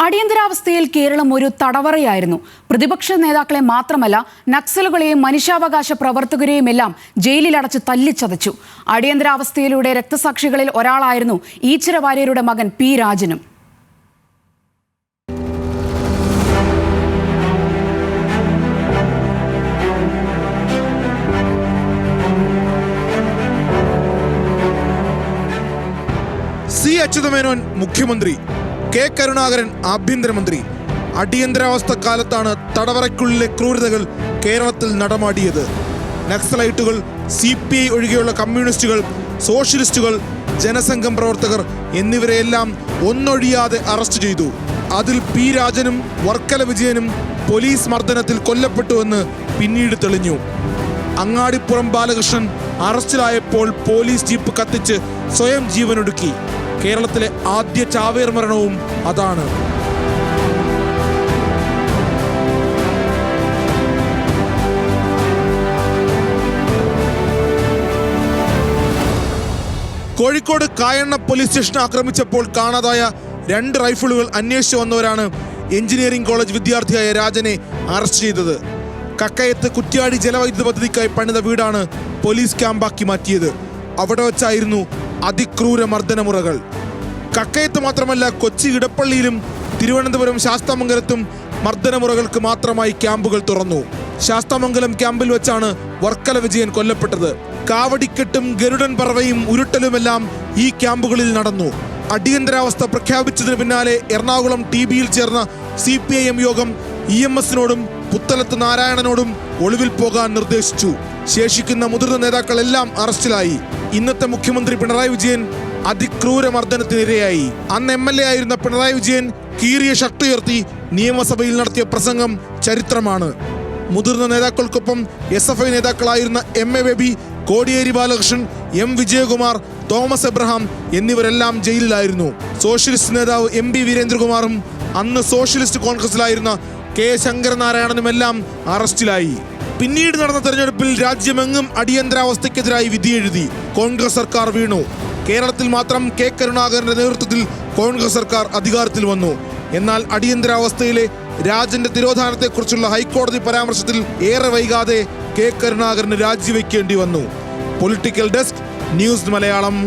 അടിയന്തരാവസ്ഥയിൽ കേരളം ഒരു തടവറയായിരുന്നു. പ്രതിപക്ഷ നേതാക്കളെ മാത്രമല്ല, നക്സലുകളെയും മനുഷ്യാവകാശ പ്രവർത്തകരെയുമെല്ലാം ജയിലിലടച്ച് തല്ലിച്ചതച്ചു. അടിയന്തരാവസ്ഥയിലൂടെ രക്തസാക്ഷികളിൽ ഒരാളായിരുന്നു ഈച്ചിര വാര്യരുടെ മകൻ പി രാജനും. സി അച്യുതമേനോൻ മുഖ്യമന്ത്രി, കെ കരുണാകരൻ ആഭ്യന്തരമന്ത്രി. അടിയന്തരാവസ്ഥ കാലത്താണ് തടവറയ്ക്കുള്ളിലെ ക്രൂരതകൾ കേരളത്തിൽ നടമാടിയത്. നക്സലൈറ്റുകൾ, CPI ഒഴികെയുള്ള കമ്മ്യൂണിസ്റ്റുകൾ, സോഷ്യലിസ്റ്റുകൾ, ജനസംഘം പ്രവർത്തകർ എന്നിവരെയെല്ലാം ഒന്നൊഴിയാതെ അറസ്റ്റ് ചെയ്തു. അതിൽ പി രാജനും വർക്കല വിജയനും പോലീസ് മർദ്ദനത്തിൽ കൊല്ലപ്പെട്ടുവെന്ന് പിന്നീട് തെളിഞ്ഞു. അങ്ങാടിപ്പുറം ബാലകൃഷ്ണൻ അറസ്റ്റിലായപ്പോൾ പോലീസ് ജീപ്പ് കത്തിച്ച് സ്വയം ജീവനൊടുക്കി. കേരളത്തിലെ ആദ്യ ചാവേർ മരണവും അതാണ്. കോഴിക്കോട് കായണ്ണ പോലീസ് സ്റ്റേഷൻ ആക്രമിച്ചപ്പോൾ കാണാതായ 2 റൈഫിളുകൾ അന്വേഷിച്ചു വന്നവരാണ് എഞ്ചിനീയറിംഗ് കോളേജ് വിദ്യാർത്ഥിയായ രാജനെ അറസ്റ്റ് ചെയ്തത്. കക്കയത്ത് കുറ്റ്യാടി ജലവൈദ്യുത പദ്ധതിക്കായി പണിത വീടാണ് പോലീസ് ക്യാമ്പാക്കി മാറ്റിയത്. അവിടെ വച്ചായിരുന്നു അതിക്രൂര മർദ്ദനമുറകൾ. കക്കയത്ത് മാത്രമല്ല, കൊച്ചി ഇടപ്പള്ളിയിലും തിരുവനന്തപുരം ശാസ്താമംഗലത്തും മർദ്ദനമുറകൾക്ക് മാത്രമായി ക്യാമ്പുകൾ തുറന്നു. ശാസ്താമംഗലം ക്യാമ്പിൽ വെച്ചാണ് വർക്കല വിജയൻ കൊല്ലപ്പെട്ടത്. കാവടിക്കെട്ടും ഗരുഡൻ പറവയും ഉരുട്ടലുമെല്ലാം ഈ ക്യാമ്പുകളിൽ നടന്നു. അടിയന്തരാവസ്ഥ പ്രഖ്യാപിച്ചതിന് പിന്നാലെ എറണാകുളം TBയിൽ ചേർന്ന CPIM യോഗം EMSനോടും പുത്തലത്ത് നാരായണനോടും ഒളിവിൽ പോകാൻ നിർദ്ദേശിച്ചു. ശേഷിക്കുന്ന മുതിർന്ന നേതാക്കളെല്ലാം അറസ്റ്റിലായി. ഇന്നത്തെ മുഖ്യമന്ത്രി പിണറായി വിജയൻ അതിക്രൂര മർദ്ദനത്തിനിരയായി. അന്ന് MLA ആയിരുന്ന പിണറായി വിജയൻ കീറിയ ഷർട്ടുയർത്തി നിയമസഭയിൽ നടത്തിയ പ്രസംഗം ചരിത്രമാണ്. മുതിർന്ന നേതാക്കൾക്കൊപ്പം SFI നേതാക്കളായിരുന്ന MA ബേബി, കോടിയേരി ബാലകൃഷ്ണൻ, M വിജയകുമാർ, തോമസ് എബ്രഹാം എന്നിവരെല്ലാം ജയിലിലായിരുന്നു. സോഷ്യലിസ്റ്റ് നേതാവ് MB വീരേന്ദ്രകുമാറും അന്ന് സോഷ്യലിസ്റ്റ് കോൺഗ്രസിലായിരുന്ന K ശങ്കരനാരായണനുമെല്ലാം അറസ്റ്റിലായി. പിന്നീട് നടന്ന തെരഞ്ഞെടുപ്പിൽ രാജ്യമെങ്ങും അടിയന്തരാവസ്ഥയ്ക്കെതിരായി വിധിയെഴുതി. കോൺഗ്രസ് സർക്കാർ വീണു. കേരളത്തിൽ മാത്രം K കരുണാകരന്റെ നേതൃത്വത്തിൽ കോൺഗ്രസ് സർക്കാർ അധികാരത്തിൽ വന്നു. എന്നാൽ അടിയന്തരാവസ്ഥയിലെ രാജന്റെ തിരോധാനത്തെക്കുറിച്ചുള്ള ഹൈക്കോടതി പരാമർശത്തിൽ ഏറെ വൈകാതെ K കരുണാകരന് രാജിവെക്കേണ്ടി വന്നു. Political desk, news Malayalam.